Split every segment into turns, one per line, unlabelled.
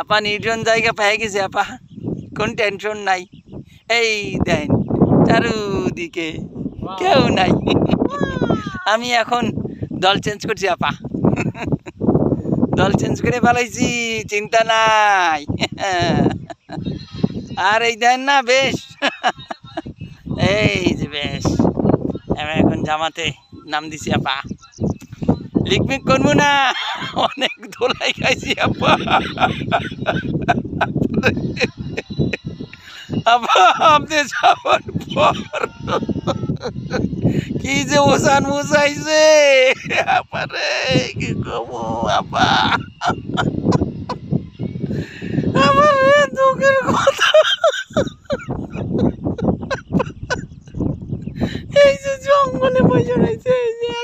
আপা নির্জন জায়গা পেয়ে গেছে আপা, কোন টেনশন নাই। এই দেন চারুদিকে কেউ নাই। আমি এখন দল চেঞ্জ করছি আপা, দল চেঞ্জ করে ফেলাইছি, চিন্তা নাই। আর এই দেন না বেশ, এই যে বেশ আমি এখন জামাতে নাম দিছি আপা। লিকমিক করবো না, অনেক দোলাই খাইছি আপা। আপা আপনি যাওয়ার পর কি যে ওসান মুসাইছে আপা রে, কি করবো আপা। আমার দুঃখের কথা, এই যে জঙ্গলে বসে রয়েছে, এই যে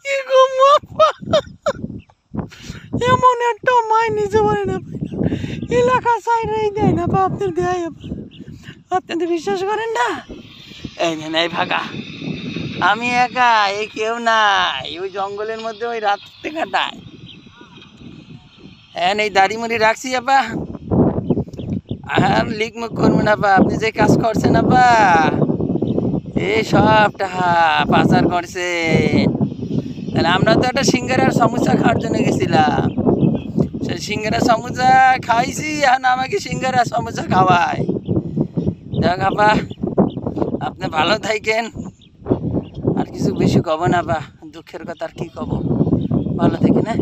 কি করবো আপা। এমন একটা মাই নিতে পারে না, এলাকা সাইডেই দেয় না বা আপনার দেয়। আপনি তো বিশ্বাস করেন না, এই নেন এই ভাগা, আমি একা, এই কেউ নাই, ওই জঙ্গলের মধ্যে ওই রাত্রে কাটায়। হ্যাঁ এই দাড়ি মুড়ি রাখছি আপা, আর লিক মুখ করবেন আপা, আপনি যে কাজ করছেন আপা, এই সব টাকা পাচার করছেন। তাহলে আমরা তো একটা সিঙ্গারার সমুচা খাওয়ার জন্য গেছিলাম, সেই সিঙ্গারা সমুচা খাইছি, এখন আমাকে সিঙ্গারা সমুচা খাওয়ায়। যাক আপা, আপনি ভালো থাকেন, আর কিছু বেশি কব না আপা, দুঃখের কথা আর কি কব, ভালো থাকেন। হ্যাঁ।